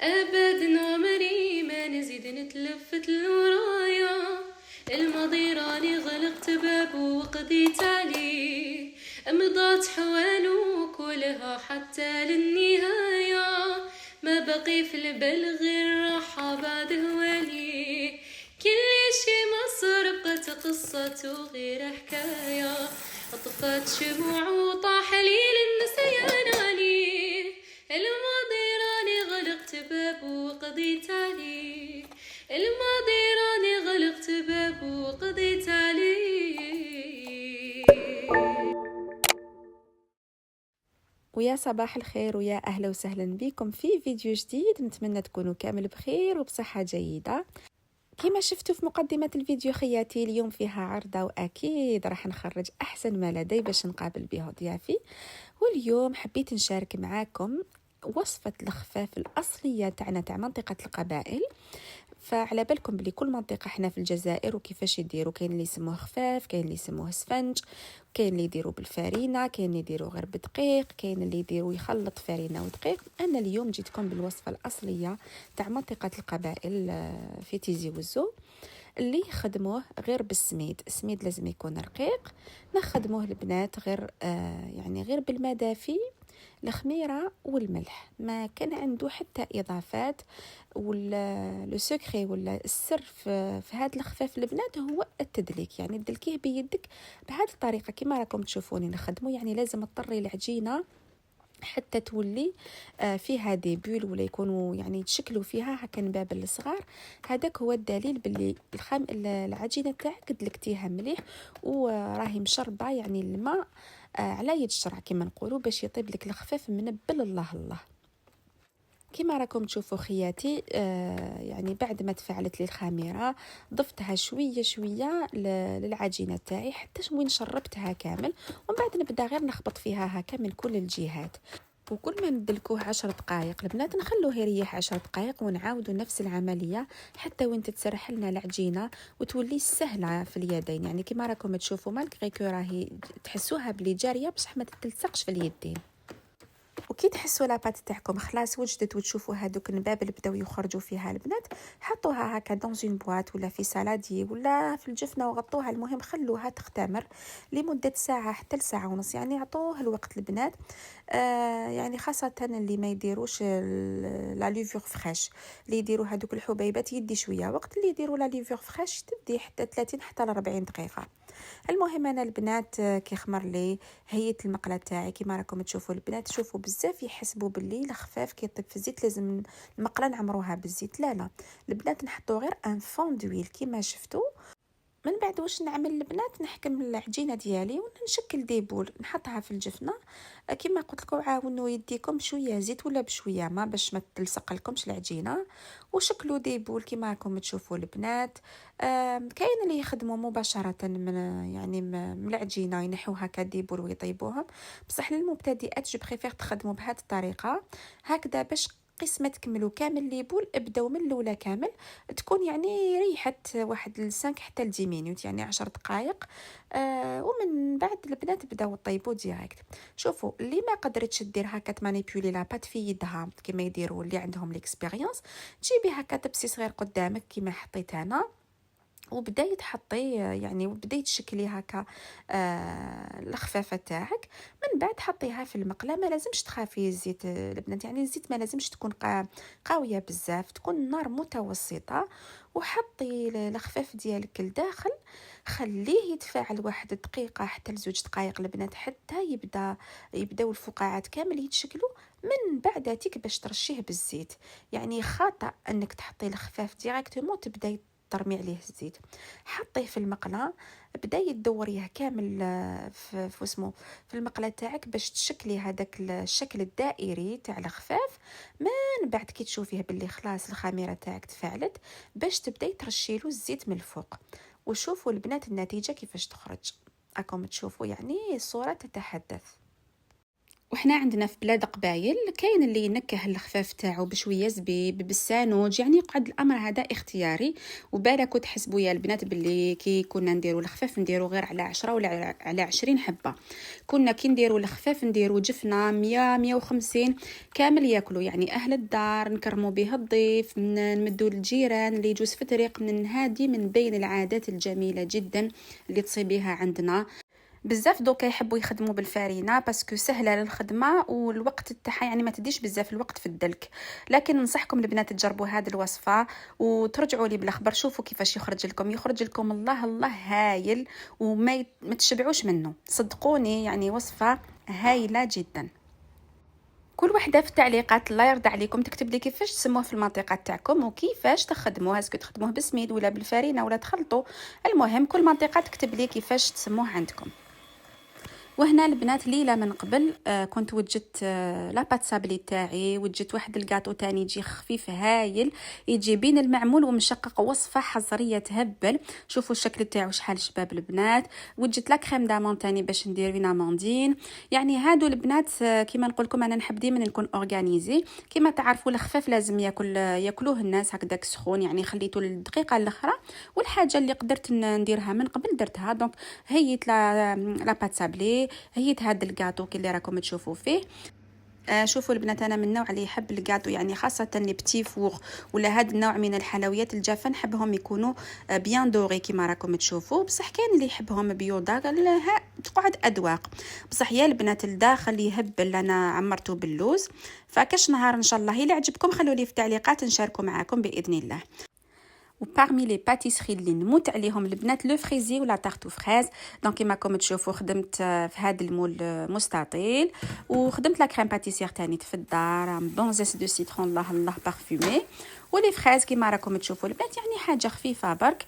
أبدا عمري ما نزيد نتلفت لورايا، الماضي راني غلقت بابه وقضيت عليه، مضات حوالو كلها حتى للنهاية، ما بقي في البال غير راحة بعد هوالي، كل شي ما سرقت قصته غير حكاية، طفت شموع وطاح ليل النسيان عليه، الماضي راني غلقت بابه وقضيت عليه، الماضي راني غلقت بابه وقضيت عليه. ويا صباح الخير ويا أهلا وسهلا بكم في فيديو جديد. نتمنى تكونوا كامل بخير وبصحة جيدة. كما شفتوا في مقدمة الفيديو خياتي، اليوم فيها عرضة وأكيد راح نخرج أحسن ما لدي باش نقابل بها ضيافي. واليوم حبيت نشارك معاكم وصفة الخفاف الأصلية تاعنا تاع منطقة القبائل. فعلى بالكم بلي كل منطقة احنا في الجزائر وكيفاش يديروا، كاين اللي يسموه خفاف، كاين اللي يسموه سفنج، كاين اللي يديروا بالفارينة، كاين اللي يديروا غير بدقيق، كاين اللي يديروا يخلط فارينة ودقيق. انا اليوم جيتكم بالوصفة الأصلية تاع منطقة القبائل في تيزي وزو، اللي يخدموه غير بالسميد. السميد لازم يكون رقيق، نخدموه البنات غير يعني غير بالماء دافي، الخميره والملح، ما كان عنده حتى اضافات. ولا لو سكري ولا السر في هذا الخفاف البنات هو التدليك، يعني تدلكيه بيدك بهذه الطريقه كما راكم تشوفوني نخدمه. يعني لازم تطري العجينه حتى تولي فيها دي بول، ولا يكونوا يعني يتشكلوا فيها هكا نبابل الصغار. هذاك هو الدليل باللي العجينه تاعك دلكتيها مليح وراهي مشربه، يعني الماء على يد الشرع كما نقولوا، باش يطيب لك الخفاف منبل الله الله. كما راكم تشوفوا خياتي يعني بعد ما تفعلت لي الخميره ضفتها شويه شويه للعجينه تاعي حتى وين شربتها كامل، ومن بعد نبدا غير نخبط فيها هكا من كل الجهات. وكل ما ندلكوه 10 دقائق البنات نخلوه يريح 10 دقائق ونعاودوا نفس العمليه حتى وين تتسرح لنا العجينه وتولي سهله في اليدين. يعني كما راكم تشوفوا مالغري كو راهي تحسوها بلي جاريه بصح ما تتلصقش في اليدين. وكي تحسوا لاباط تاعكم خلاص وجدت وتشوفوا هذوك النبابل بداو يخرجوا فيها البنات، حطوها هكا دون اون بواط ولا في سالادي ولا في الجفنه وغطوها. المهم خلوها تختمر لمده ساعه حتى لساعه ونص، يعني عطوه الوقت البنات. يعني خاصه اللي ما يديروش لا ليفور فريش، اللي يديروا هذوك الحبيبات يدي شويه وقت، اللي يديروا لا ليفور فريش تدي حتى 30 حتى ل 40 دقيقه. المهم انا البنات كي خمر لي هيت المقله تاعي كيما راكم تشوفوا البنات. شوفوا بزاف يحسبوا باللي الخفاف كي يطيب في الزيت لازم المقله نعمروها بالزيت، لا لا البنات نحطوا غير ان فون دويل كيما شفتوا. من بعد واش نعمل البنات، نحكم العجينه ديالي ونشكل ديبول نحطها في الجفنه. كما قلت لكم عاونوا يديكم بشويه زيت ولا بشويه ما باش ما تلصق لكمش العجينه، وشكلوا ديبول كما راكم تشوفوا البنات. كاين اللي يخدموا مباشره من يعني من العجينه ينحوا هكا ديبول ويطيبوهم، بصح للمبتدئات جو بريفير تخدموا بهذه الطريقه هكذا باش قسمة ما تكملوا كامل لي بول ابداو من الاولى كامل، تكون يعني ريحت واحد لسانك حتى ل10 مينوت يعني 10 دقائق. ومن بعد البنات بداو طيبوا ديريكت. شوفوا اللي ما قدرتش دير هكا تمانيبيولي لاباط في يدها كما يديروا اللي عندهم ليكسبيريونس، تجيبي هكا تبسي صغير قدامك كما حطيت انا وبداي تحطي يعني وبداي تشكلي هكا الخفافه تاعك. من بعد حطيها في المقله، ما لازمش تخافي الزيت البنات، يعني الزيت ما لازمش تكون قاويه بزاف، تكون النار متوسطه. وحطي الخفاف ديالك لداخل، خليه يتفاعل واحد دقيقه حتى لزوج دقائق البنات حتى يبداو الفقاعات كامل يتشكلوا. من بعد تيك باش ترشيه بالزيت، يعني خطأ انك تحطي الخفاف ديريكتومون تبداي ترمي عليه الزيت. حطيه في المقله، بداي تدوريه كامل في اسمه في المقله تاعك باش تشكلي هذاك الشكل الدائري تاع الخفاف. من بعد كي تشوفيه باللي خلاص الخميره تاعك تفاعلت باش تبداي ترشيلو الزيت من الفوق. وشوفوا البنات النتيجه كيفاش تخرج، راكم تشوفوا يعني الصوره تتحدث. وحنا عندنا في بلاد قبايل كاين اللي ينكه الخفاف تاعو بشويه زبيب بالسانوج، يعني يقعد الامر هذا اختياري. وبالك تحسبوا يا البنات باللي كي كنا نديروا الخفاف نديروا غير على 10 ولا على 20 حبه. كنا كي نديروا الخفاف نديروا جفنه 100 150 كامل ياكلوا، يعني اهل الدار نكرموا به الضيف، نمدوا للجيران اللي يجوز في الطريق. من هذه من بين العادات الجميله جدا اللي تصيبيها عندنا. بزاف دوكا يحبوا يخدموا بالفارينه باسكو سهله للخدمه والوقت تاعها يعني ما تديش بزاف الوقت في الدلك. لكن ننصحكم البنات تجربوا هذه الوصفه وترجعوا لي بالاخبار. شوفوا كيفاش يخرج لكم الله الله هايل، وما ما تشبعوش منه صدقوني، يعني وصفه هايله جدا. كل وحده في التعليقات الله يرضى عليكم تكتب لي كيفاش تسموه في المنطقه تاعكم وكيفاش تخدموه، اسكو تخدموه بسميد ولا بالفارينه ولا تخلطوا. المهم كل منطقه تكتب لي كيفاش تسموه عندكم. وهنا البنات ليله من قبل كنت وجدت لاباط سابلي تاعي، وجدت واحد الكاطو تاني يجي خفيف هايل، يجي بين المعمول ومشقق، وصفه حصريه تهبل. شوفوا الشكل تاعو شحال شباب البنات. وجدت لا كريم دامون تاني باش ندير فينا موندين. يعني هادو البنات كيما نقول لكم انا نحب ديما نكون اورغانيزي. كيما تعرفوا الخفاف لازم ياكلوه الناس هكذاك سخون، يعني خليته للدقيقه الاخرى. والحاجه اللي قدرت نديرها من قبل درتها. دونك هيت لاباط سابلي، هيت هاد الكاطو اللي راكم تشوفوا فيه. شوفوا البنات انا من النوع اللي يحب الكاطو، يعني خاصه لي بتي فوغ ولا هاد النوع من الحلويات الجافه نحبهم يكونوا بيان دوري كيما راكم تشوفوا. بصح كاين اللي يحبهم بيوضا تقعد اذواق. بصح يا البنات الداخل يهبل، انا عمرته باللوز. فكاش نهار ان شاء الله الا عجبكم خلوا لي في التعليقات نشاركوا معكم باذن الله. وبارمي لي باتيسري اللي نموت عليهم البنات لو فريزي ولا تارتو فريز. دونك كيما راكم تشوفوا خدمت في هذا المول مستطيل، وخدمت لا كريم باتيسير تاني في الدار بون زيس دو سيترون الله الله بارفومي. ولي فريز كيما راكم تشوفوا البنات يعني حاجه خفيفه برك.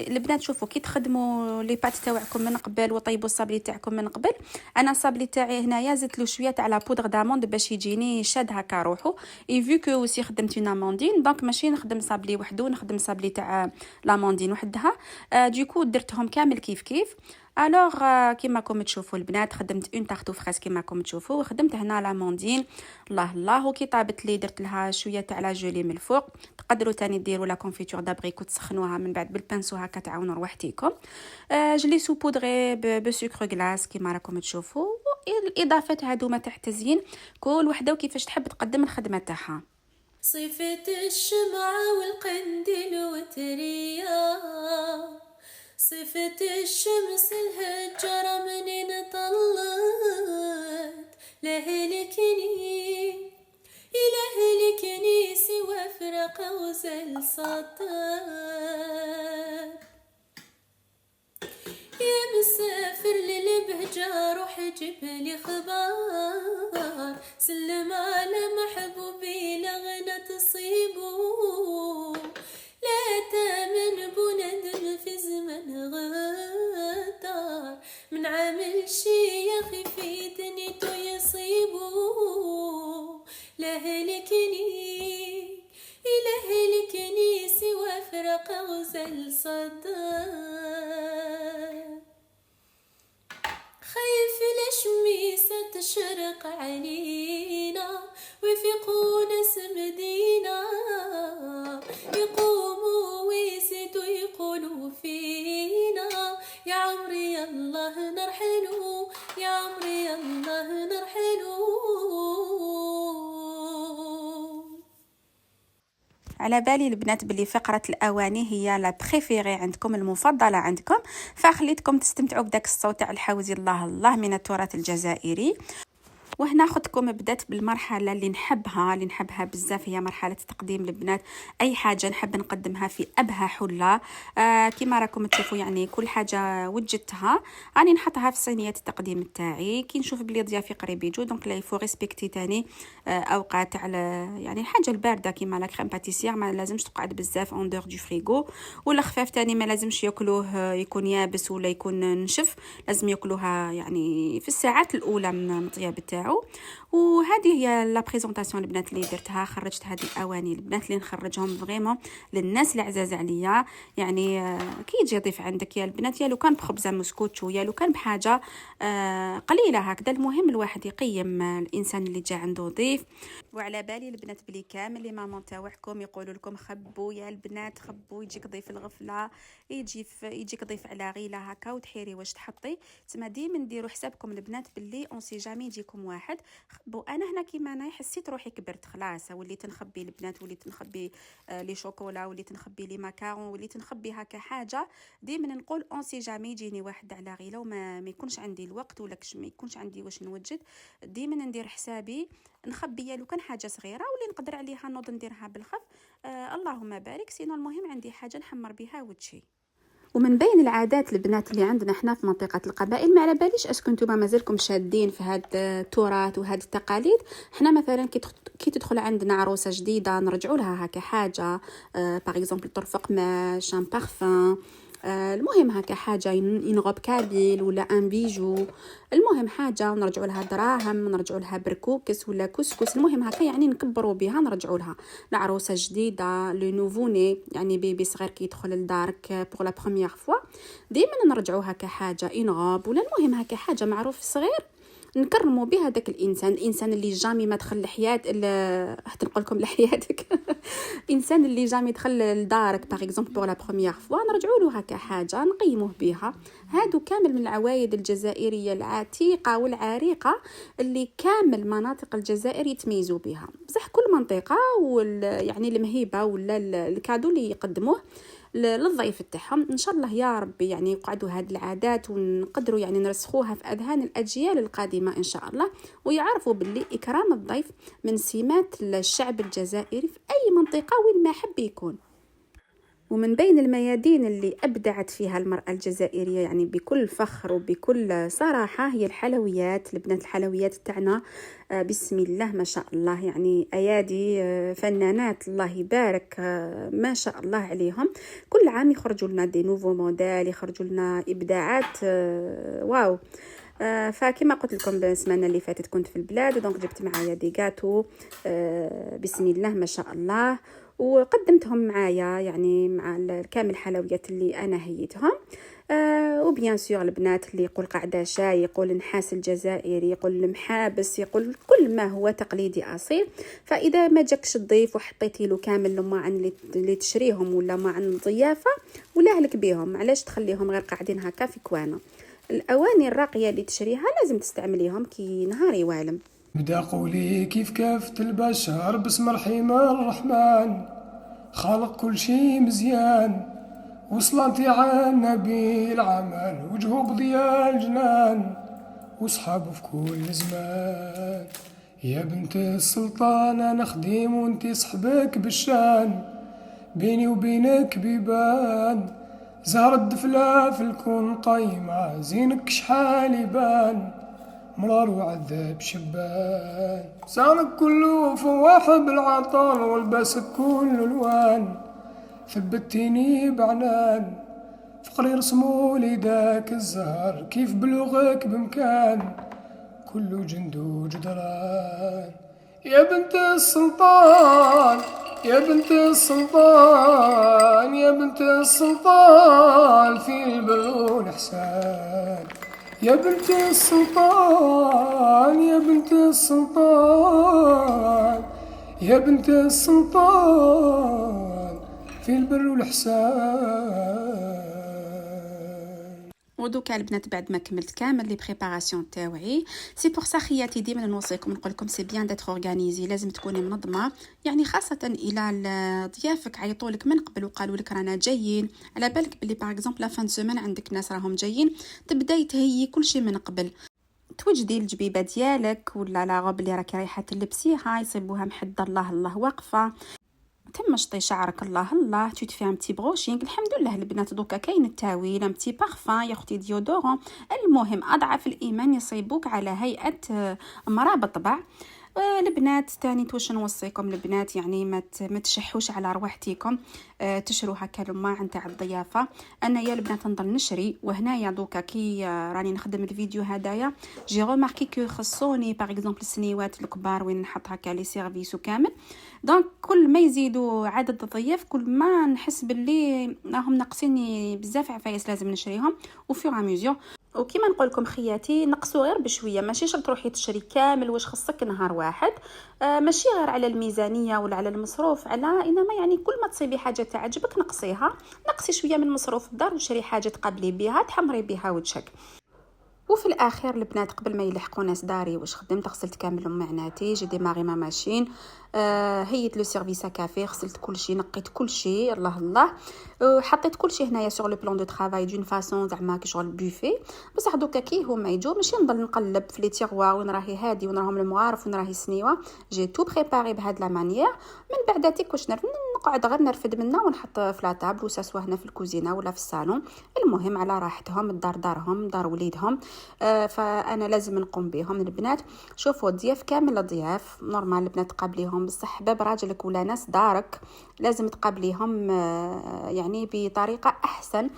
البنات شوفوا كي تخدموا لي بات تاعكم من قبل وطيبوا الصابلي تاعكم من قبل. انا الصابلي تاعي هنايا زدت له شويه تاع لا بودر داموند باش يجيني شاد هكا روحو. اي فيو كو اوسي خدمت اون اموندين، دونك ماشي نخدم صابلي وحده نخدم صابلي تاع لاموندين وحدها. دوكو درتهم كامل كيف كيف. الوغ كيما راكم تشوفوا البنات خدمت اون تارتو فريس كيما راكم تشوفوا، وخدمت هنا لاموندين الله الله. وكي طابت لي درت لها شويه تاع لا جولي من الفوق. تقدروا تاني ديروا لا كونفيتور دابريكو تسخنوها من بعد بالبانسو هكا تعاونوا روحتيكم. جلي سو بودري بسكر غلاس كيما راكم تشوفوا. الاضافات هذوما تاع التزيين كل وحده وكيفاش تحب تقدم الخدمه تاعها. صيفة الشمعة والقنديل وتريا، صفة الشمس الهجرة منين طلت لهلكني إلهلكني سوى فرق وزل صدر. يا مسافر للبهجة روح جيب لي خبر، سلم على محبوبي لغنى تصيبو، لا تامن بندم في زمن غدار، من عامل شي يخي في دنيتو يصيبو، لهلكني إلهلكني سوى فرق غزل صدر. خايف الشميسة تشرق علينا ويفيقون سمدينا، يقوموا ويزيدوا يقولوا فينا يا عمري الله نرحلو، يا عمري الله نرحلو. على بالي البنات باللي فقره الاواني هي لا بريفيري عندكم المفضله عندكم، فخليتكم تستمتعوا بداك الصوت تاع الحوزي الله الله من التراث الجزائري. وهنا خدكم بدات بالمرحله اللي نحبها بزاف، هي مرحله تقديم البنات. اي حاجه نحب نقدمها في ابهى حله. كما راكم تشوفوا يعني كل حاجه وجدتها راني نحطها في صينيه التقديم تاعي. كي نشوف بلي ضيافي قريب يجوا دونك لا يفو ريسبكتي تاني اوقات على يعني الحاجه البارده كيما لا كريم باتيسير ما لازمش تقعد بزاف اون دور دو فريغو. ولا خفاف تاني ما لازمش ياكلوه يكون يابس ولا يكون نشف، لازم ياكلوها يعني في الساعات الاولى من الطياب تاعو. تاعو. وهذه هي لا بريزونطاسيون البنات اللي درتها. خرجت هذه الاواني البنات اللي نخرجهم فريمون للناس العزاز عليا، يعني كي يجي يضيف عندك يا البنات، يا لو كان بخبزه مسكوتشو، يا لو كان بحاجه قليله هكذا. المهم الواحد يقيم الانسان اللي جا عنده ضيف. وعلى بالي البنات بلي كامل لي ماما تاعكم يقولوا لكم خبوا يا البنات، خبوا يجيك ضيف الغفله، يجيك ضيف على غيله هكا وتحيري واش تحطي. تما ديما نديروا حسابكم البنات باللي اون سي جامي يجيكم واحد. خبوا. انا هنا كيما انا حسيت روحي كبرت خلاص، وليت نخبي البنات، وليت نخبي لي شوكولا، وليت نخبي لي ماكارون، وليت نخبي هكا حاجه. ديما نقول اون سي جامي يجيني واحد على غيله وما يكونش عندي الوقت ولا ما يكونش عندي واش نوجد. ديما ندير حسابي نخبي لو كان حاجه صغيره واللي نقدر عليها نوض نديرها بالخف. اللهم بارك. سينو المهم عندي حاجه نحمر بها وجهي. ومن بين العادات البنات اللي عندنا احنا في منطقه القبائل، ما على باليش اسكو نتوما مازالكم شادين في هاد التراث وهاد التقاليد. احنا مثلا كي تدخل عندنا عروسه جديده نرجعوا لها هكا حاجه، باغ اكزومبل طرفق ما شان بارفان، المهم هكا حاجه ينغب كابيل ولا ان بيجو، المهم حاجه ونرجعوا لها دراهم، نرجعوا لها بركوكس ولا كسكس، المهم هكا يعني نكبروا بها نرجعوا لها. العروسه جديده لو نوفوني يعني بيبي صغير كي يدخل لدارك بوغ لا بروميير فوا، ديما نرجعوا هكا حاجه ينغب ولا المهم هكا حاجه معروف صغير نكرموا بها داك الانسان اللي جامي ما دخل لحياه حتى نقول لكم لحياتك انسان اللي جامي دخل لدارك باغ اكزومبل بور لا بروميير فوا، نرجعوا له هكا حاجه نقيموه بها. هادو كامل من العوايد الجزائريه العتيقه والعريقه اللي كامل مناطق الجزائر يتميزوا بها. بصح كل منطقه يعني المهيبه ولا الكادو اللي يقدموه للضيف تاعهم، ان شاء الله يا ربي يعني يقعدوا هذه العادات ونقدروا يعني نرسخوها في اذهان الاجيال القادمه ان شاء الله، ويعرفوا باللي اكرام الضيف من سمات الشعب الجزائري في اي منطقه وين ما حب يكون. ومن بين الميادين اللي أبدعت فيها المرأة الجزائرية يعني بكل فخر وبكل صراحة هي الحلويات. البنات الحلويات تاعنا بسم الله ما شاء الله، يعني أيادي فنانات الله يبارك ما شاء الله عليهم. كل عام يخرجوا لنا دي نوفو موديل، يخرجوا لنا إبداعات واو. فكما قلت لكم السمانه اللي فاتت كنت في البلاد، دونك جبت معايا دي غاتو بسم الله ما شاء الله، وقدمتهم معايا يعني مع كامل الحلويات اللي انا هيتهم. وبيان سور البنات اللي يقول قعده شاي، يقول نحاس الجزائري، يقول المحابس، يقول كل ما هو تقليدي اصيل. فاذا ما جاكش الضيف وحطيتي له كامل الماعن اللي تشريهم ولا معن الضيافه ولا اهلك بيهم، علاش تخليهم غير قاعدين هكا في كوانه؟ الاواني الراقيه اللي تشريها لازم تستعمليهم كي نهار يوالم. بدا قولي كيف كافة البشر بسم الرحيم الرحمن، خالق كل شي مزيان، وصلاتي على النبي العمل وجهه بضياء الجنان، وصحابه في كل زمان. يا بنت السلطان انا خديم وانتي صحبك بالشان، بيني وبينك بيبان، زهر الدفلة في الكون قايمة، زينك شحال يبان، مرار وعذاب شبان، سانك كله فواح بالعطر والباسك كله الوان، ثبتيني بعنان فقري رسموا لي داك الزهر، كيف بلوغك بمكان كله جند وجدران. يا بنت السلطان يا بنت السلطان يا بنت السلطان في البر والإحسان، يا بنت السلطان يا بنت السلطان يا بنت السلطان في البر والإحسان. ودوكا البنات بعد ما كملت كامل لي بريباراسيون تاوعي، سي بور سا خياتي ديما نوصيكم نقول لكم سي بيان داتر اورغانيزي، لازم تكوني منظمه، يعني خاصه الى ضيافك عيطوا لك من قبل وقالوا لك رانا جايين، على بالك بلي باغ اكزومبل لا فان سيمين عندك ناس راهم جايين، تبداي تهيي كل شيء من قبل، توجدي الجبيبه ديالك ولا لا غوب اللي راكي رايحه تلبسيها يصيبوها محد الله واقفه، تمشطي شعرك الله تو تفي ان بتي بروشينغ. الحمد لله البنات دوكا كاين التاويل ان بتي بارفان يا اختي ديودورون، المهم اضعف الايمان يصيبوك على هيئه مراه بالطبع. البنات تاني واش نوصيكم البنات، يعني ما تشحوش على رواحتكم، تشروا هكا الماع نتاع الضيافه. انا يا البنات نضل نشري، وهنايا دوكا كي راني نخدم الفيديو هدايا جي ريماركي كو خصوني باغ اكزومبل السنيوات الكبار وين نحط هكا لي سيرفيس وكامل. دونك كل ما يزيدوا عدد الضياف كل ما نحس باللي راهم ناقصيني بزاف عفايس لازم نشريهم وفي ميزور. وكيما نقول لكم خياتي نقصوا غير بشويه، ماشي شرط تروحي تشري كامل واش خصك نهار واحد، ماشي غير على الميزانيه ولا على المصروف، على انما يعني كل ما تصيبي حاجه تعجبك نقصيها، نقصي شويه من مصروف الدار وشري حاجه تقابلي بها تحمري بها وجهك. وفي الاخير البنات قبل ما يلحقوا ناس داري واش خدمت، غسلت كامل معناتي، جي ديماري ما ماشين، هيت لو سيرفيس كافي، غسلت كل شيء، نقيت كل شيء، الله الله، حطيت كل شيء هنايا سور لو بلان دو ترافاي دون فاصون زعما كي شغل بوفي. بصح دوكا كي هما يجوا ماشي نضل نقلب في لي تيغوار وين راهي هادي وين راهم المغارف وين راهي سنيوه، جي تو بريباري بهاد لا مانيير. من بعد تيك واش نقعد غير نرفد منها ونحط في لا طابل وساسوا هنا في الكوزينه ولا في الصالون، المهم على راحتهم، الدار دارهم، دار وليدهم، فانا لازم نقوم بهم البنات. شوفوا الضياف كامل الضياف نورمال البنات تقابليهم، بصح باب راجلك ولا ناس دارك لازم تقابليهم يعني بطريقه احسن،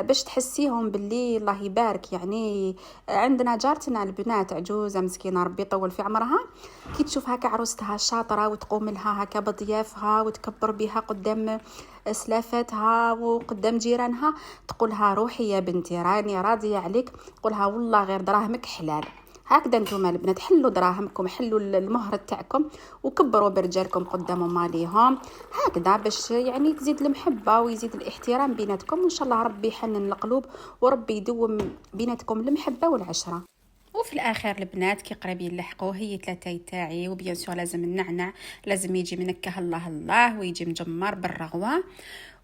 باش تحسيهم باللي الله يبارك. يعني عندنا جارتنا البنات عجوزه مسكينه ربي يطول في عمرها، كي تشوف هكا عروستها شاطره وتقوم لها هكا بضيافها وتكبر بها قدام سلافاتها وقدام جيرانها، تقولها روحي يا بنتي راني راضيه عليك، قولها والله غير دراهمك حلال. هكذا نتوما البنات حلوا دراهمكم، حلوا المهر تاعكم وكبروا برجالكم قدام ماليهم، هكذا باش يعني تزيد المحبه ويزيد الاحترام بيناتكم، وان شاء الله ربي يحنن القلوب وربي يدوم بيناتكم المحبه والعشره. وفي الاخر البنات كي قريبين يلحقوا هي ثلاثه تاعي، وبيان سور لازم النعنع لازم يجي منكه الله الله ويجي مجمر بالرغوه.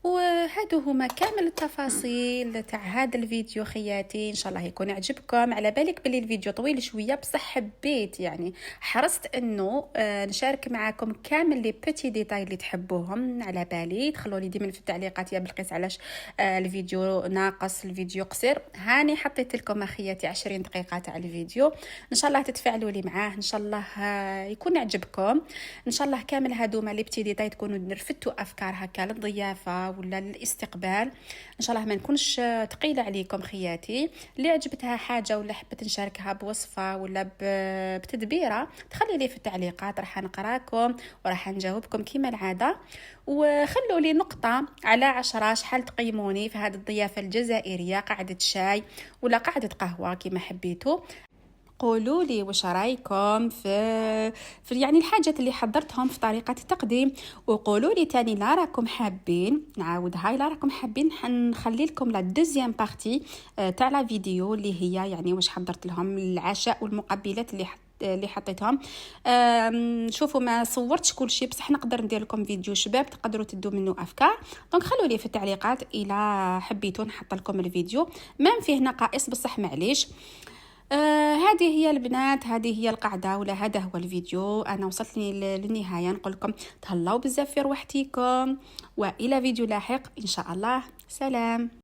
وهادو هما كامل التفاصيل تاع هذا الفيديو خياتي، ان شاء الله يكون عجبكم. على بالك بلي الفيديو طويل شويه بصح حبيت يعني حرصت انه نشارك معكم كامل لي بيتي ديتاي اللي تحبوهم. على بالي دخلوا لي ديما في التعليقات يا بلقيس علاش الفيديو ناقص، الفيديو قصير، هاني حطيت لكم اخياتي 20 دقيقه تاع الفيديو، ان شاء الله تتفاعلوا لي معاه، ان شاء الله يكون عجبكم، ان شاء الله كامل هادوما لي بيتي ديتاي تكونوا رفدتوا افكار هكا للضيافه ولا الاستقبال، ان شاء الله ما نكونش ثقيله عليكم خياتي. اللي عجبتها حاجه ولا حبت نشاركها بوصفه ولا بتدبيره تخلي لي في التعليقات، راح نقراكم وراح نجاوبكم كما العاده. وخلوا لي نقطه على 10 شحال تقيموني في هذه الضيافه الجزائريه، قعده شاي ولا قعده قهوه كما حبيتوا. قولوا لي واش رايكم في يعني الحاجات اللي حضرتهم في طريقه التقديم، وقولوا لي تاني لا راكم حابين نعاودها، لا راكم حابين نخلي لكم لا دوزيام بارتي تاع لا فيديو اللي هي يعني واش حضرت لهم العشاء والمقبلات اللي حطيتهم. شوفوا ما صورتش كل شيء بصح نقدر ندير لكم فيديو شباب تقدروا تدوا منه افكار، دونك خلوا لي في التعليقات الى حبيتوا نحط لكم الفيديو ما فيه نقائص بصح معليش. هذه هي البنات، هذه هي القاعده ولا هذا هو الفيديو. انا وصلت للنهايه، نقول لكم تهلاو بزاف في روحتكم والى فيديو لاحق ان شاء الله. سلام.